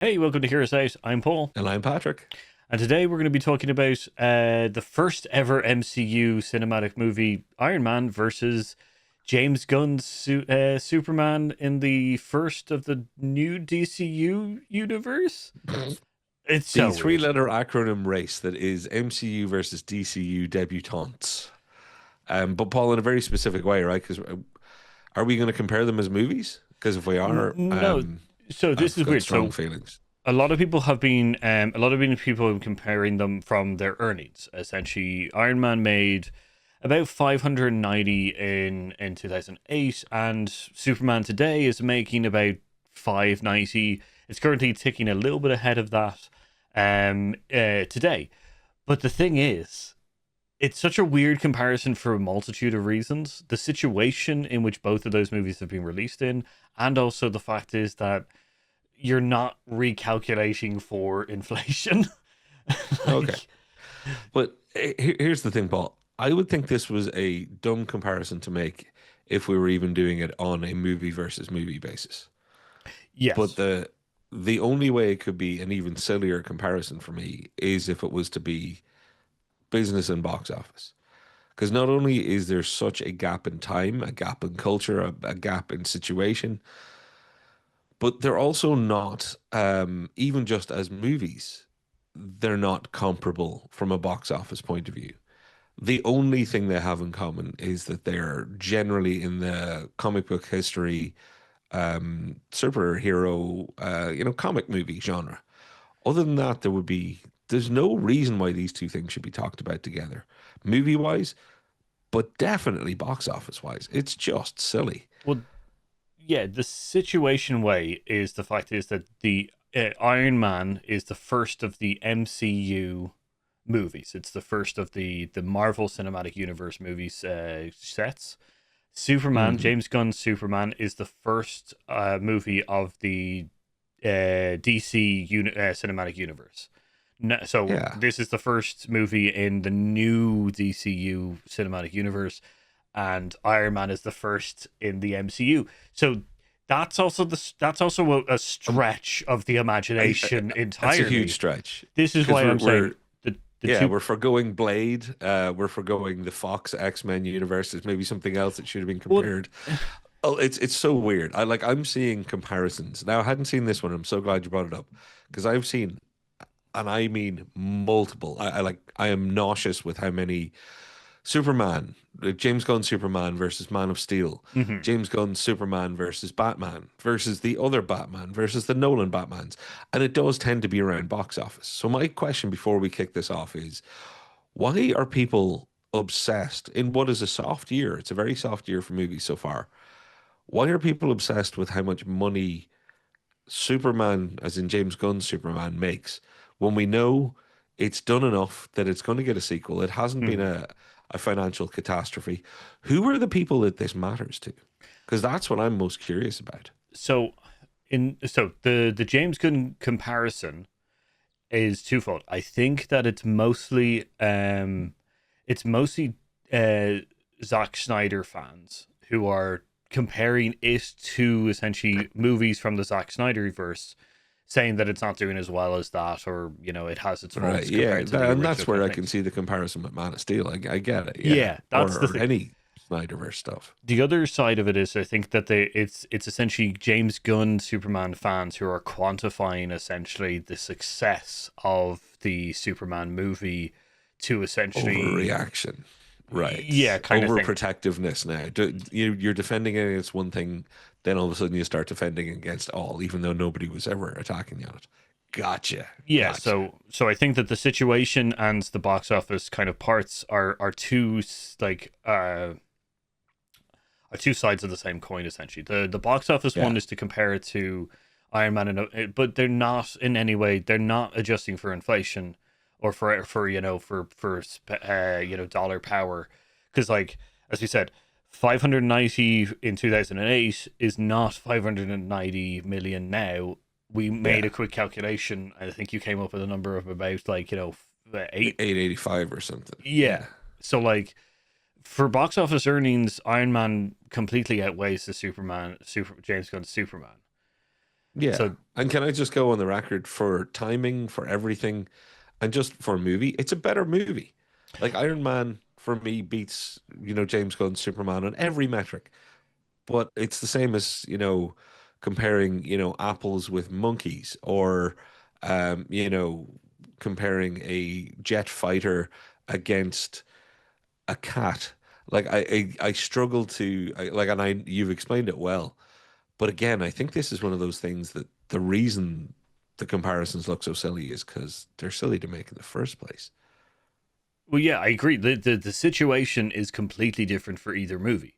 Hey, welcome to Hear Us Out. I'm Paul, And I'm Patrick. and today we're going to be talking about the first ever MCU cinematic movie, Iron Man versus James Gunn's Superman in the first of the new DCU universe. It's The so three weird. letter acronym race that is MCU versus DCU debutantes. But Paul, in a very specific way, right? Because are we going to compare them as movies? Because if we are, No, so this I've is got weird. strong So feelings. a lot of people have been, a lot of people have been comparing them from their earnings. Essentially, Iron Man made about 590 in 2008, and Superman today is making about 590. It's currently ticking a little bit ahead of that today. But the thing is, it's such a weird comparison for a multitude of reasons. The situation in which both of those movies have been released in, and also the fact is that you're not recalculating for inflation. Okay. like, But here's the thing, Paul. I would think this was a dumb comparison to make if we were even doing it on a movie versus movie basis. But yes. the only way it could be an even sillier comparison for me is if it was to be business and box office. Because not only is there such a gap in time, a gap in culture, a gap in situation, but they're also not, even just as movies, they're not comparable from a box office point of view. The only thing they have in common is that they're generally in the comic book history, superhero, comic movie genre. Other than that, there's no reason why these two things should be talked about together. Movie wise, but definitely box office wise, it's just silly. Well, yeah, the situation way is the fact is that the Iron Man is the first of the MCU movies. It's the first of the Marvel Cinematic Universe movies sets. Superman, Hmm. James Gunn's Superman, is the first movie of the DC cinematic universe. No, so Yeah. this is the first movie in the new DCU cinematic universe, and Iron Man is the first in the MCU. So that's also a Um, stretch of the I, imagination that's a huge entirely. stretch This is because why we're I'm we're saying the yeah, two. we're forgoing Blade. We're forgoing the Fox X-Men universe. There's maybe something else that should have been Well, compared. Oh, it's so weird. I'm seeing comparisons. Now I hadn't seen this one. I'm so glad you brought it up because I've seen, and I mean multiple. I am nauseous with how many Superman, James Gunn Superman versus Man of Steel, mhm. James Gunn Superman versus Batman versus the other Batman versus the Nolan Batmans. And it does tend to be around box office. So my question before we kick this off is why are people obsessed in what is a soft year? It's a very soft year for movies so far. Why are people obsessed with how much money Superman, as in James Gunn's Superman, makes when we know it's done enough that it's going to get a sequel? It hasn't been Mhm. a financial catastrophe. Who are the people that this matters to? Because that's what I'm most curious about. So the James Gunn comparison is twofold. I think that it's mostly uh Zack Snyder fans who are comparing it to essentially movies from the Zack Snyder verse, saying that it's not doing as well as that, or it has its Right. faults Yeah. compared to the And original that's kind where of I can things. see the comparison with Man of Steel. I get it. Yeah. Yeah, that's the Or thing. any Snyderverse stuff. The other side of it is I think that it's essentially James Gunn Superman fans who are quantifying essentially the success of the Superman movie to essentially, Overreaction. Right. yeah, kind of thing. Overprotectiveness now. You're defending it against one thing, then all of a sudden you start defending against all, even though nobody was ever attacking you on it. Gotcha. Yeah, Gotcha. so I think that the situation and the box office kind of parts are are two sides of the same coin essentially. The box office Yeah. one is to compare it to Iron Man, but they're not in any way. They're not adjusting for inflation or for dollar power, because like as we said, 590 in 2008 is not 590 million now. We made Yeah. a quick calculation. I think you came up with a number of about eight. 885 or something. Yeah. Yeah. So like for box office earnings, Iron Man completely outweighs the Superman, Super James Gunn's Superman. Yeah. So And can I just go on the record for timing, for everything, and just for a movie? It's a better movie. Like Iron Man for me beats, James Gunn's Superman on every metric. But it's the same as, comparing, apples with monkeys or, comparing a jet fighter against a cat. Like I struggle to and you've explained it well. But again, I think this is one of those things that the reason the comparisons look so silly is because they're silly to make in the first place. well, yeah, I agree. The situation is completely different for either movie.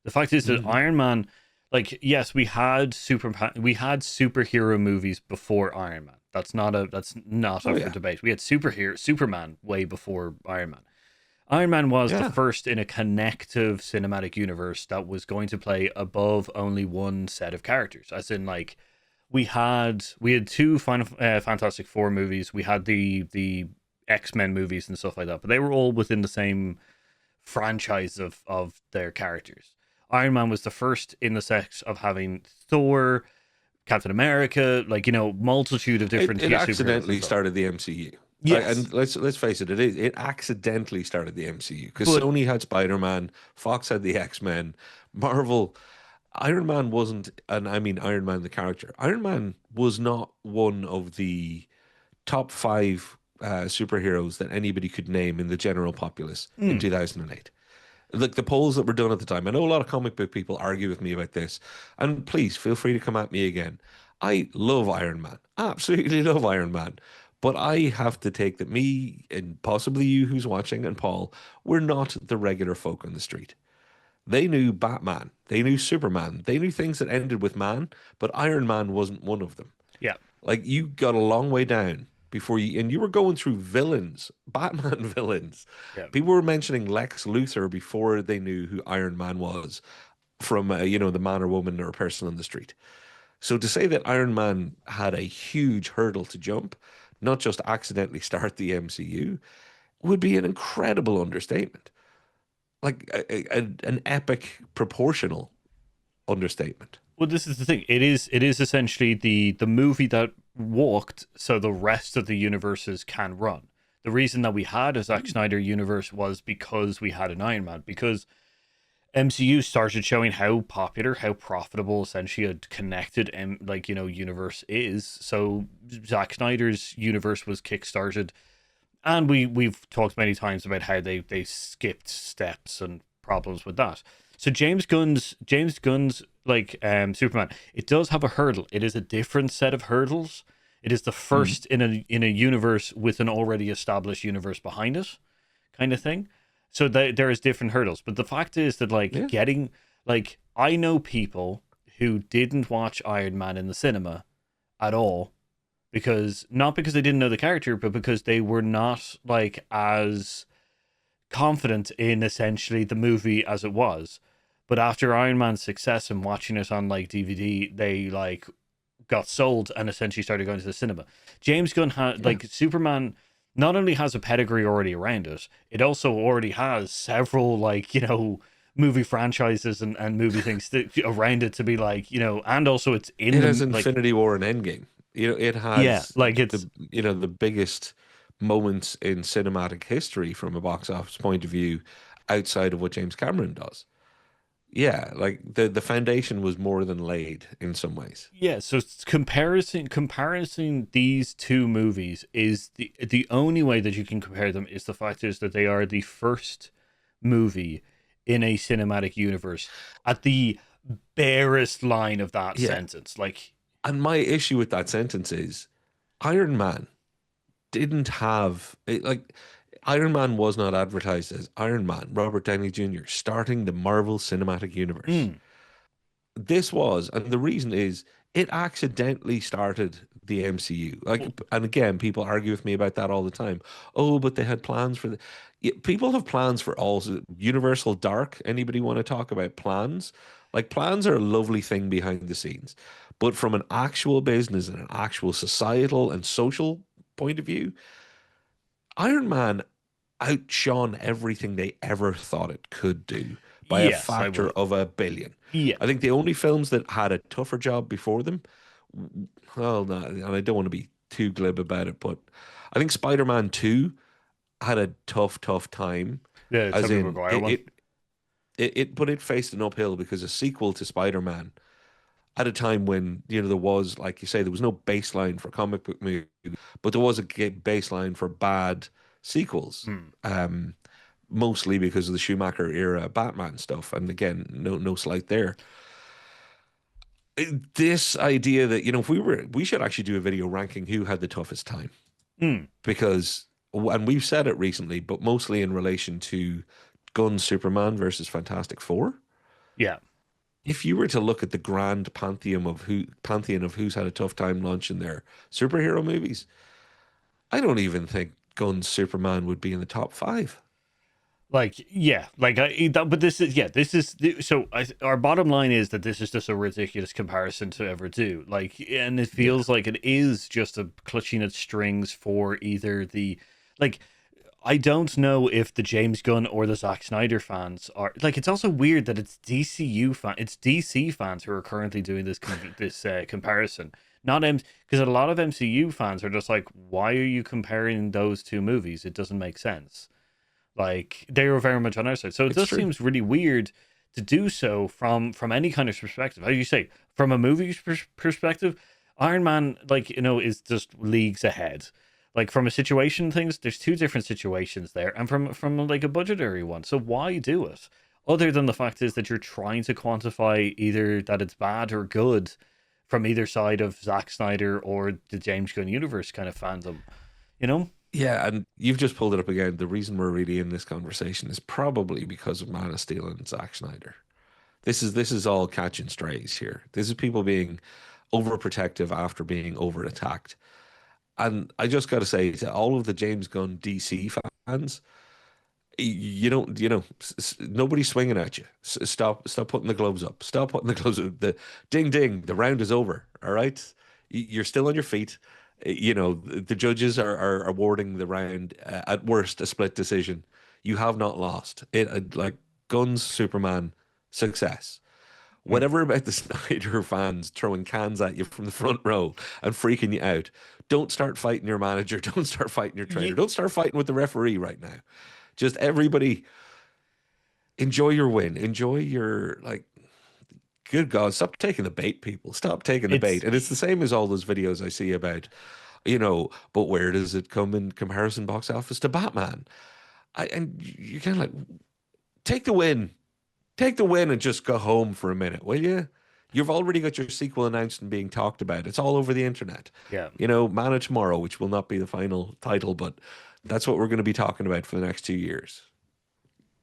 The fact is that Hmm. Iron Man, like, yes, we had superhero movies before Iron Man. That's not Oh up for yeah, debate. We had Superman way before Iron Man. Iron Man was the yeah. first in a connective cinematic universe that was going to play above only one set of characters. As in, like, we had two Final Fantastic Four movies. We had the X-Men movies and stuff like that, but they were all within the same franchise of their characters. Iron Man was the first in the set of having Thor, Captain America, like, multitude of It different it superheroes and accidentally stuff. started the MCU. Yes, And let's face it, it accidentally started the MCU because but Sony had Spider-Man, Fox had the X-Men, Marvel. Iron Man wasn't, and I mean Iron Man the character. Iron Man was not one of the top five superheroes that anybody could name in the general populace in mm, 2008. Like the polls that were done at the time. I know a lot of comic book people argue with me about this, and please feel free to come at me again. I love Iron Man, absolutely love Iron Man, but I have to take that me and possibly you who's watching and Paul, we're not the regular folk on the street. They knew Batman, they knew Superman, they knew things that ended with man, but Iron Man wasn't one of them. yeah, Like you got a long way down before and you were going through villains, Batman villains. yeah. People were mentioning Lex Luthor before they knew who Iron Man was from, the man or woman or person on the street. So to say that Iron Man had a huge hurdle to jump, not just accidentally start the MCU, would be an incredible understatement. Like an epic proportional understatement. Well, this is the thing. It is essentially the movie that walked so the rest of the universes can run. The reason that we had a Zack Snyder universe was because we had an Iron Man. Because MCU started showing how popular, how profitable, essentially a connected, universe is. So Zack Snyder's universe was kickstarted, and we've talked many times about how they skipped steps and problems with that. So James Gunn's Superman, it does have a hurdle. It is a different set of hurdles. It is the Mm. first in a universe with an already established universe behind it, kind of thing. So there is different hurdles. But the fact is that, like, Yeah. getting, like, I know people who didn't watch Iron Man in the cinema at all, because not because they didn't know the character, but because they were not, like, as confident in essentially the movie as it was. But after Iron Man's success and watching it on, like, DVD, they, like, got sold and essentially started going to the cinema. James Gunn had, Yeah. like, Superman not only has a pedigree already around it, it also already has several, like, movie franchises and movie things around it to be like, and also it's in It has the, like, Infinity War and Endgame. It yeah, has like the it's the biggest moments in cinematic history from a box office point of view outside of what James Cameron does. Yeah, like the foundation was more than laid in some ways. yeah. So comparing these two movies is the only way that you can compare them is the fact is that they are the first movie in a cinematic universe at the barest line of that Yeah. sentence. Like, And my issue with that sentence is Iron Man didn't have like Iron Man was not advertised as Iron Man, Robert Downey Jr. starting the Marvel Cinematic Universe. mm, This was, and the reason is it accidentally started the MCU. Like, well, and again, people argue with me about that all the time. Oh, but they had plans for the. Yeah, people have plans for all. Universal Dark. Anybody want to talk about plans? Like, plans are a lovely thing behind the scenes, but from an actual business and an actual societal and social point of view, Iron Man outshone everything they ever thought it could do by a yes, I factor will. of a billion. Yeah, I think the only films that had a tougher job before them well, no, and I don't want to be too glib about it, but I think Spider-Man 2 had a tough time, The as Tobey in Maguire one. but it faced an uphill because a sequel to Spider-Man at a time when, there was, like you say, there was no baseline for comic book movies, but there was a baseline for bad sequels. Hmm. Um, Mostly because of the Schumacher era Batman stuff. And again, no slight there. This idea that, if we should actually do a video ranking who had the toughest time, Hmm. because, and we've said it recently, but mostly in relation to Gunn Superman versus Fantastic Four. Yeah. If you were to look at the grand pantheon of who's had a tough time launching their superhero movies, I don't even think Gunn's Superman would be in the top five. Like, yeah, like but this is, yeah, this is so. Our bottom line is that this is just a ridiculous comparison to ever do. Like, and it Yeah, feels like it is just a clutching at strings for either the, like, I don't know if the James Gunn or the Zack Snyder fans are like. It's also weird that it's DC fans who are currently doing this comparison, not M, because a lot of MCU fans are just like, why are you comparing those two movies? It doesn't make sense. Like, they were very much on our side, so it it's just true. seems really weird to do so from any kind of perspective. How do you say, from a movie perspective, Iron Man, like, is just leagues ahead. Like, from a situation things, there's two different situations there, and from like a budgetary one. So why do it? Other than the fact is that you're trying to quantify either that it's bad or good from either side of Zack Snyder or the James Gunn universe kind of fandom, you know? Yeah, and you've just pulled it up again. The reason we're really in this conversation is probably because of Man of Steel and Zack Snyder. This is all catching strays here. This is people being overprotective after being over attacked. And I just got to say to all of the James Gunn DC fans, you don't, nobody's swinging at you. Stop putting the gloves up. Stop putting the gloves up. The ding ding, the round is over. All right, you're still on your feet. The judges are awarding the round, at worst a split decision. You have not lost. Like Gunn's Superman success. Mm. Whatever about the Snyder fans throwing cans at you from the front row and freaking you out. Don't start fighting your manager. Don't start fighting your trainer. Don't start fighting with the referee right now. Just everybody enjoy your win. Enjoy your, like, good God, stop taking the bait, people. Stop taking the It's bait. And it's the same as all those videos I see about, but where does it come in comparison box office to Batman? And you're kind of like, take the win. Take the win and just go home for a minute, will you? You've already got your sequel announced and being talked about. It's all over the internet. yeah. Man of Tomorrow, which will not be the final title, but that's what we're going to be talking about for the next 2 years.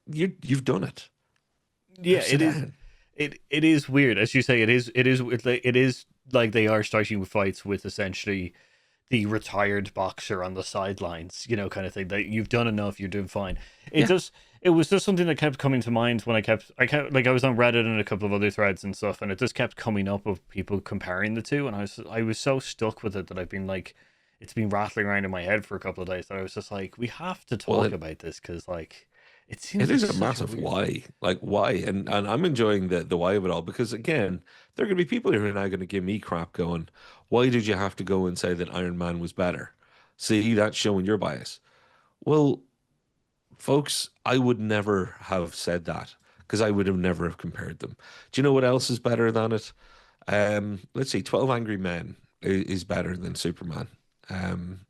You've done it. Now Yeah, sit it is. down. It is weird, as you say. It is like they are starting with fights with essentially the retired boxer on the sidelines, kind of thing. That you've done enough, you're doing fine. It Yeah. just it was just something that kept coming to mind when I kept like I was on Reddit and a couple of other threads and stuff, and it just kept coming up of people comparing the two, and I was so stuck with it that I've been like, it's been rattling around in my head for a couple of days that I was just like, we have to Well, talk about this because like it it seems like is a such a massive weird. why. Like why? And I'm enjoying the why of it all because again, there are gonna be people who are now gonna give me crap going, why did you have to go and say that Iron Man was better? See, that's showing your bias. Well, folks, I would never have said that because I would have never have compared them. Do you know what else is better than it? Let's see, 12 Angry Men is better than Superman. Um,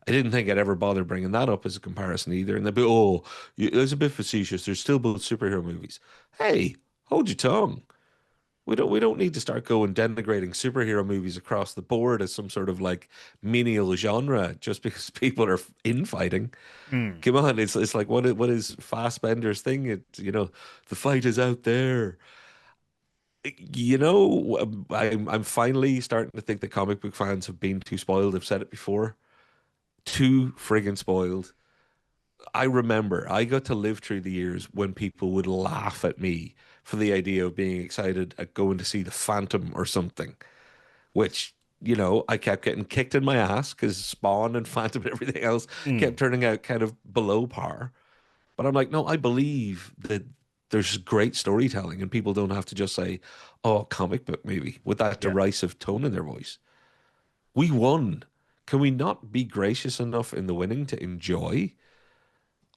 I didn't think I'd ever bother bringing that up as a comparison either. And they'd be, oh, it's a bit facetious. There's still both superhero movies. Hey, hold your tongue. We don't need to start going denigrating superhero movies across the board as some sort of like menial genre just because people are infighting. Mm, Come on, it's like what is Fassbender's thing? The fight is out there. I'm finally starting to think that comic book fans have been too spoiled. I've said it before, too friggin' spoiled. I remember I got to live through the years when people would laugh at me for the idea of being excited at going to see the Phantom or something, which, I kept getting kicked in my ass because Spawn and Phantom and everything else mm, kept turning out kind of below par. But I'm like, no, I believe that there's great storytelling and people don't have to just say, oh, comic book movie with that yeah. derisive tone in their voice. We won. Can we not be gracious enough in the winning to enjoy?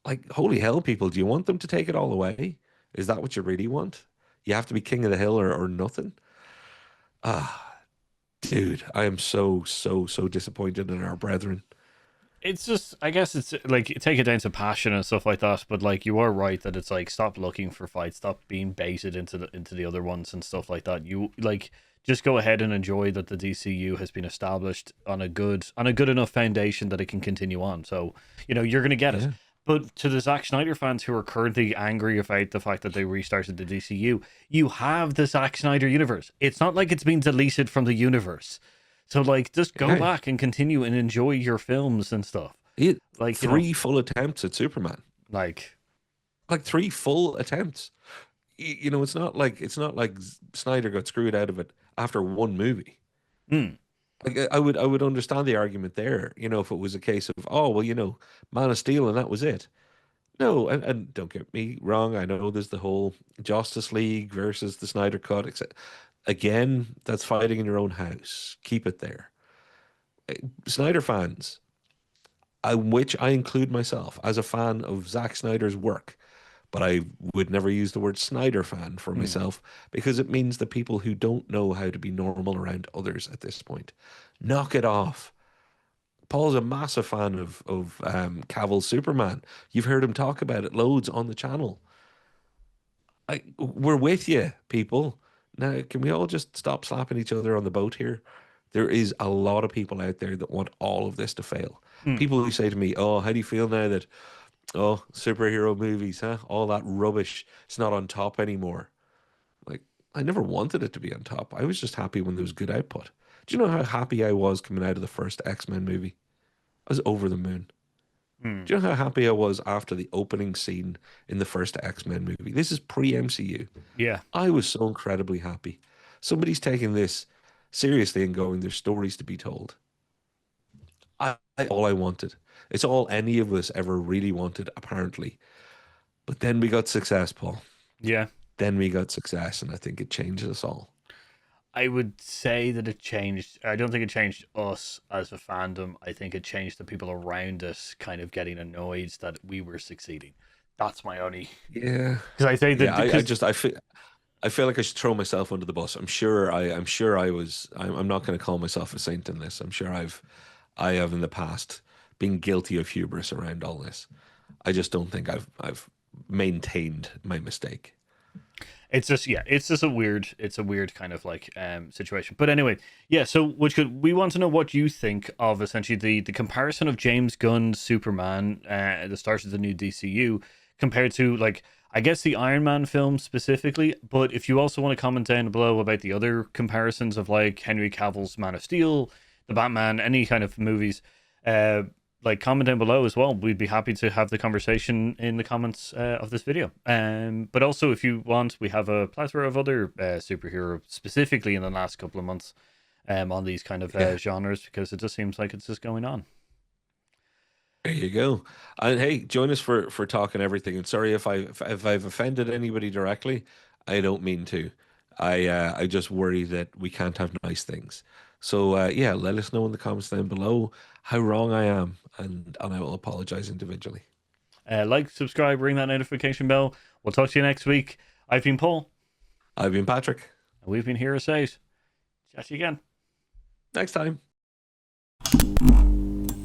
Like, holy hell, people, do you want them to take it all away? Is that what you really want? You have to be king of the hill or nothing? Ah, dude, I am so, so, so disappointed in our brethren. It's just, I guess it's like take it down to passion and stuff like that. But like you are right that it's like stop looking for fights, stop being baited into the other ones and stuff like that. You like just go ahead and enjoy that the DCU has been established on a good enough foundation that it can continue on. So you're gonna get it. Yeah. But to the Zack Snyder fans who are currently angry about the fact that they restarted the DCU, you have the Zack Snyder universe. It's not like it's been deleted from the universe. So like just go Yeah. back and continue and enjoy your films and stuff. He had Like, three full attempts at Superman. like Like three full attempts. It's not like Snyder got screwed out of it after one movie. mm, Like I would understand the argument there, if it was a case of, oh, well, Man of Steel and that was it. No, and don't get me wrong, I know there's the whole Justice League versus the Snyder Cut, etc. Again, that's fighting in your own house. Keep it there. Snyder fans, which I include myself as a fan of Zack Snyder's work, but I would never use the word Snyder fan for mm, myself because it means the people who don't know how to be normal around others at this point. Knock it off. Paul's a massive fan of Cavill's Superman. You've heard him talk about it loads on the channel. We're with you, people. Now, can we all just stop slapping each other on the boat here? There is a lot of people out there that want all of this to fail. mm, People who say to me, "Oh, how do you feel now that superhero movies, huh? All that rubbish, it's not on top anymore." Like, I never wanted it to be on top. I was just happy when there was good output. Do you know how happy I was coming out of the first X-Men movie? I was over the moon. mm. Do you know how happy I was after the opening scene in the first X-Men movie? This is pre-MCU. Yeah. I was so incredibly happy. Somebody's taking this seriously and going, there's stories to be told. All I wanted. It's all any of us ever really wanted, apparently. But then we got success, Paul. Yeah. Then we got success, and I think it changes us all. I would say that it changed. I don't think it changed us as a fandom. I think it changed the people around us kind of getting annoyed that we were succeeding. That's my only. Yeah. Because I say Yeah, that I because just I feel like I should throw myself under the bus. I'm not going to call myself a saint in this. I'm sure I have in the past been guilty of hubris around all this. I just don't think I've maintained my mistake. it's just it's a weird kind of like situation. But anyway, yeah. So which could we want to know what you think of essentially the comparison of James Gunn's Superman, the start of the new DCU, compared to like I guess the Iron Man film specifically. But if you also want to comment down below about the other comparisons of like Henry Cavill's Man of Steel, the Batman, any kind of movies, uh, like comment down below as well. We'd be happy to have the conversation in the comments of this video. But also, if you want, we have a plethora of other superhero, specifically in the last couple of months, on these kind of Yeah, genres because it just seems like it's just going on. there you go. And hey, join us for talking everything. And sorry if I've offended anybody directly. I don't mean to. I just worry that we can't have nice things. So yeah, let us know in the comments down below how wrong I am, and I will apologize individually. Like, subscribe, ring that notification bell. We'll talk to you next week. I've been Paul, I've been Patrick. and we've been Hero Says. Chat to you again. Next time.